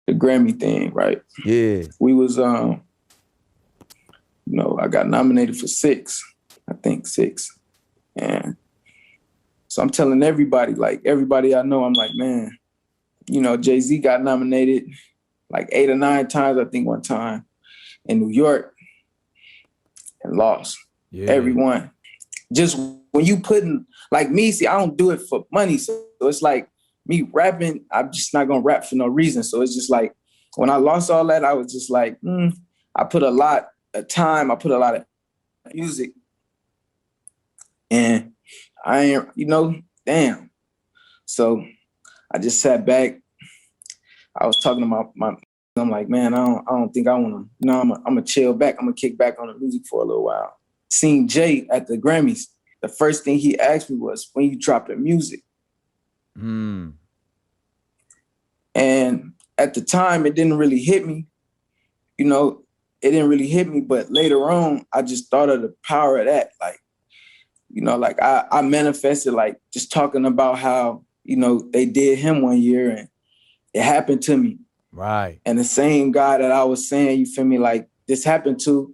the Grammy thing, right? Yeah. We was I got nominated for 6, I think 6. And so I'm telling everybody, like everybody I know, I'm like, man, Jay-Z got nominated like 8 or 9 times, I think one time in New York and lost. Yeah. Everyone. Just when you putting, like me, see, I don't do it for money. So it's like me rapping, I'm just not gonna rap for no reason. So it's just like, when I lost all that, I was just like, I put a lot of time, I put a lot of music, and I ain't, damn. So I just sat back. I was talking to I'm like, man, I don't think I wanna, I'm gonna chill back. I'm gonna kick back on the music for a little while. Seeing Jay at the Grammys, the first thing he asked me was, when you drop the music? And at the time, it didn't really hit me. It didn't really hit me, but later on, I just thought of the power of that. Like, like I manifested, like just talking about how, they did him one year and it happened to me. Right. And the same guy that I was saying, you feel me, like this happened to,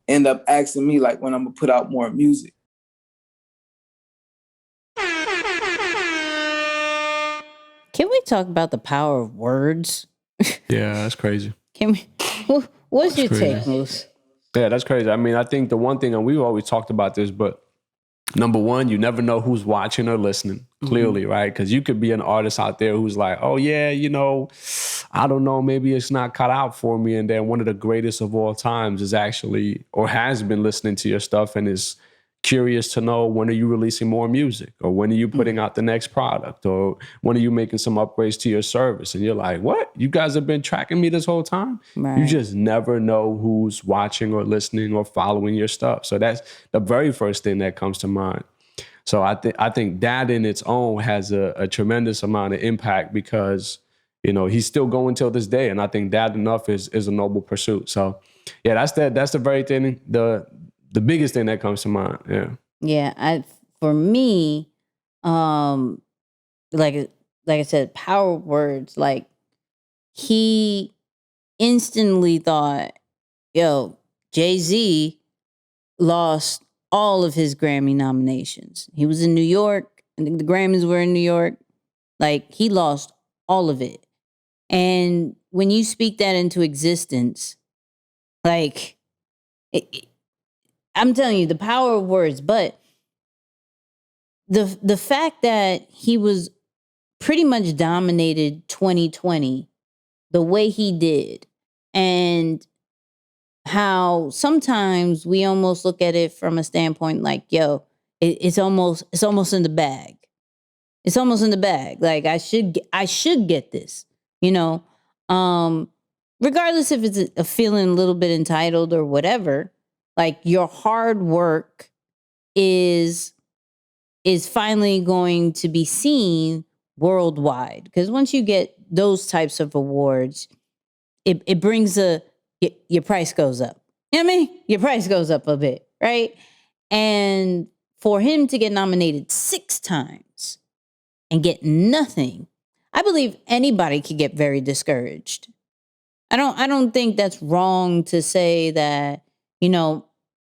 end up asking me like when I'm gonna put out more music. Can we talk about the power of words? Yeah, that's crazy. Can we? What's your take, Moose? Yeah, that's crazy. I mean, I think the one thing, and we've always talked about this, but number one, you never know who's watching or listening, clearly, right? Because you could be an artist out there who's like, oh yeah, I don't know, maybe it's not cut out for me. And then one of the greatest of all times is actually, or has been listening to your stuff and is curious to know, when are you releasing more music? Or when are you putting out the next product? Or when are you making some upgrades to your service? And you're like, what? You guys have been tracking me this whole time? Right. You just never know who's watching or listening or following your stuff. So that's the very first thing that comes to mind. So I think that in its own has a tremendous amount of impact, because he's still going till this day, and I think that enough is a noble pursuit. So yeah, that's the very thing, the biggest thing that comes to mind. Yeah. Yeah, for me, like I said, power words. Like, he instantly thought, yo, Jay-Z lost all of his Grammy nominations. He was in New York, and the Grammys were in New York. Like, he lost all of it. And when you speak that into existence, like, I'm telling you, the power of words. But the fact that he was pretty much dominated 2020 the way he did, and how sometimes we almost look at it from a standpoint like, yo, it's almost in the bag. It's almost in the bag. Like, I should get this, regardless if it's a feeling a little bit entitled or whatever. Like, your hard work is finally going to be seen worldwide. Because once you get those types of awards, it brings your price goes up. You know what I mean? Your price goes up a bit, right? And for him to get nominated 6 times and get nothing, I believe anybody could get very discouraged. I don't think that's wrong to say that,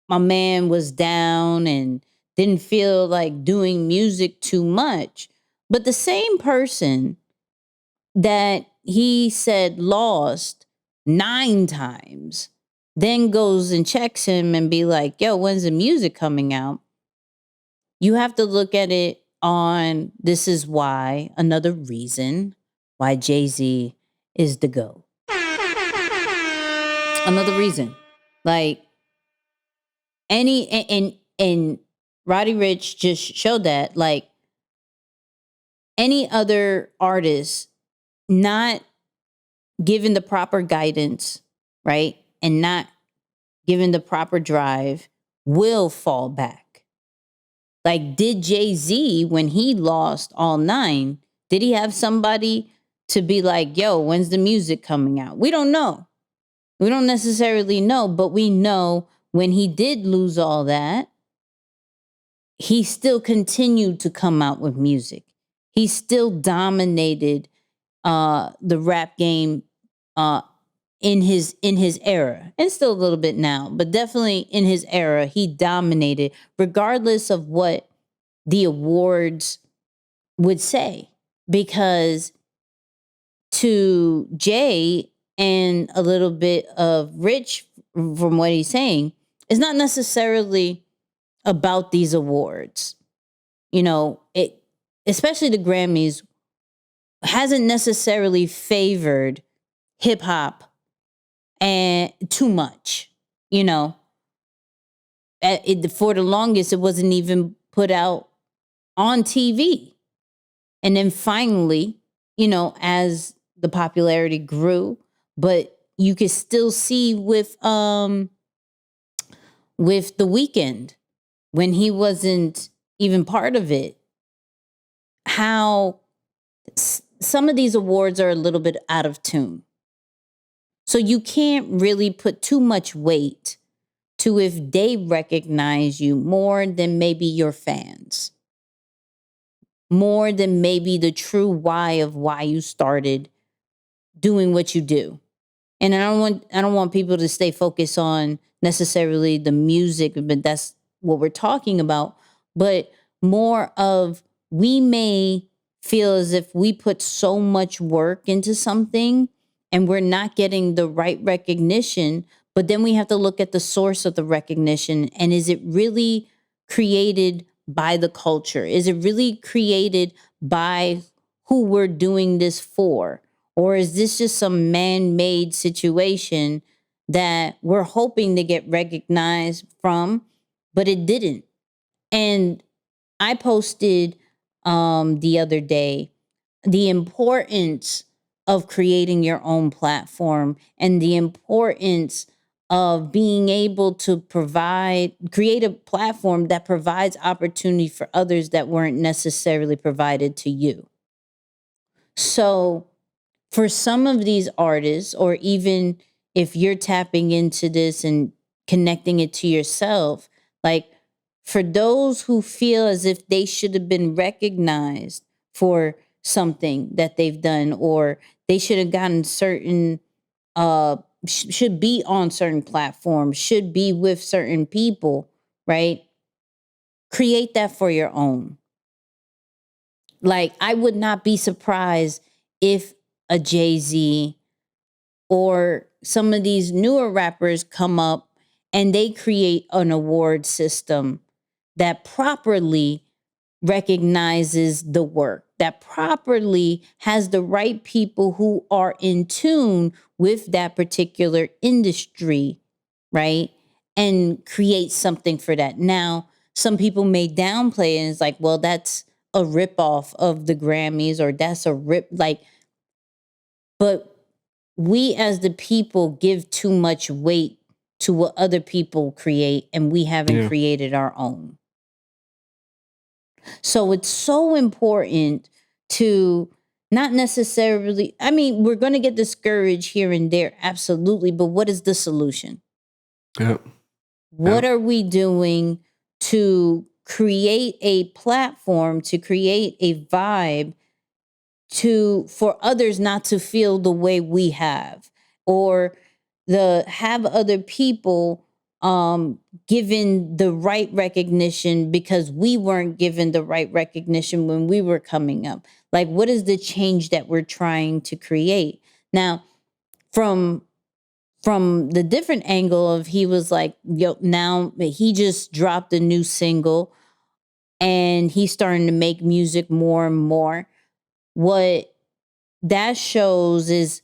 my man was down and didn't feel like doing music too much. But the same person that he said lost 9 times then goes and checks him and be like, yo, when's the music coming out? You have to look at it on, this is why, another reason why Jay-Z is the GOAT. Another reason. Like, and Roddy Ricch just showed that, like, any other artist not given the proper guidance, right, and not given the proper drive will fall back. Like, did Jay-Z, when he lost all 9, did he have somebody to be like, yo, when's the music coming out? We don't know. We don't necessarily know, but we know when he did lose all that, he still continued to come out with music. He still dominated the rap game uh in his era, and still a little bit now, but definitely in his era, he dominated regardless of what the awards would say. Because to Jay and a little bit of Rich, from what he's saying, it's not necessarily about these awards. You know, it, especially the Grammys, hasn't necessarily favored hip hop and too much. You know, for the longest, it wasn't even put out on TV. And then finally, you know, as the popularity grew, but you could still see with The Weeknd, when he wasn't even part of it, how some of these awards are a little bit out of tune. So you can't really put too much weight to if they recognize you more than maybe your fans, more than maybe the true why of why you started doing what you do. And I don't want people to stay focused on necessarily the music, but that's what we're talking about. But more of, we may feel as if we put so much work into something and we're not getting the right recognition, but then we have to look at the source of the recognition. And is it really created by the culture? Is it really created by who we're doing this for? Or is this just some man-made situation that we're hoping to get recognized from, but it didn't? And I posted the other day the importance of creating your own platform and the importance of being able to create a platform that provides opportunity for others that weren't necessarily provided to you. So for some of these artists, or even if you're tapping into this and connecting it to yourself, like, for those who feel as if they should have been recognized for something that they've done, or they should have gotten certain, should be on certain platforms, should be with certain people, right? Create that for your own. Like, I would not be surprised if a Jay-Z or some of these newer rappers come up and they create an award system that properly recognizes the work, that properly has the right people who are in tune with that particular industry, right? And create something for that. Now, some people may downplay it, and it's like, well, that's a ripoff of the Grammys, or that's a but we as the people give too much weight to what other people create, and we haven't created our own. So it's so important to not necessarily, I mean, we're going to get discouraged here and there, absolutely, but what is the solution? Yeah. What are we doing to create a platform, to create a vibe for others not to feel the way we have, or have other people given the right recognition because we weren't given the right recognition when we were coming up? Like, what is the change that we're trying to create? Now, from the different angle of, he was like, yo, now he just dropped a new single and he's starting to make music more and more. What that shows is,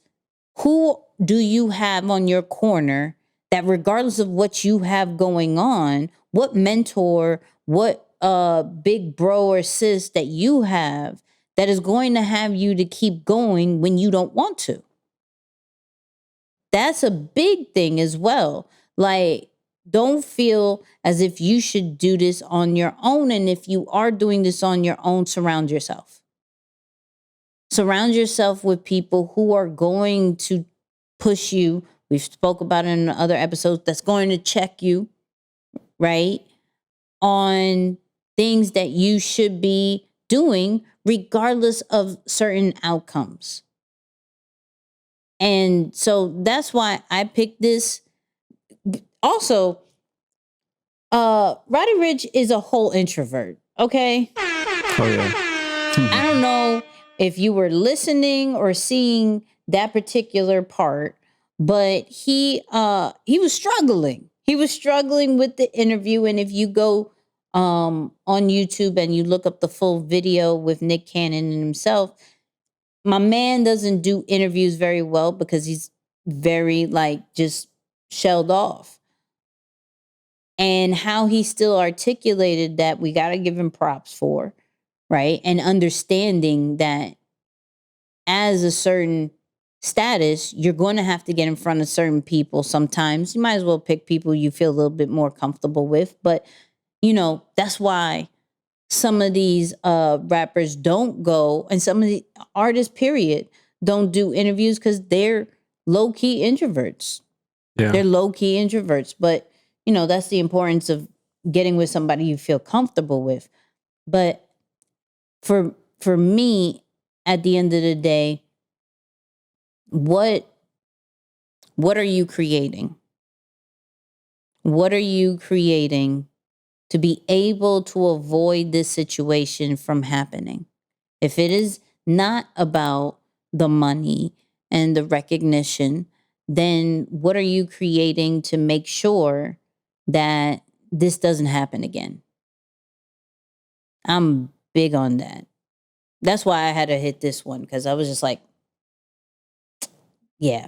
who do you have on your corner that, regardless of what you have going on, what mentor, what big bro or sis that you have, that is going to have you to keep going when you don't want to? That's a big thing as well. Like, don't feel as if you should do this on your own. And if you are doing this on your own, surround yourself. Surround yourself with people who are going to push you. We've spoke about it in other episodes. That's going to check you, right, on things that you should be doing, regardless of certain outcomes. And so that's why I picked this. Also, Roddy Ricch is a whole introvert. Okay. Oh yeah. I don't know if you were listening or seeing that particular part, but he was struggling. He was struggling with the interview. And if you go on YouTube and you look up the full video with Nick Cannon and himself, my man doesn't do interviews very well because he's very like just shelled off. And how he still articulated that, we got to give him props for, right? And understanding that as a certain status, you're going to have to get in front of certain people sometimes. You might as well pick people you feel a little bit more comfortable with. But, you know, that's why some of these rappers don't go, and some of the artists, period, don't do interviews because they're low-key introverts. Yeah. They're low-key introverts. But, you know, that's the importance of getting with somebody you feel comfortable with. But for me, at the end of the day, what are you creating? What are you creating to be able to avoid this situation from happening? If it is not about the money and the recognition, then what are you creating to make sure that this doesn't happen again? I'm big on that. That's why I had to hit this one, because I was just like, yeah,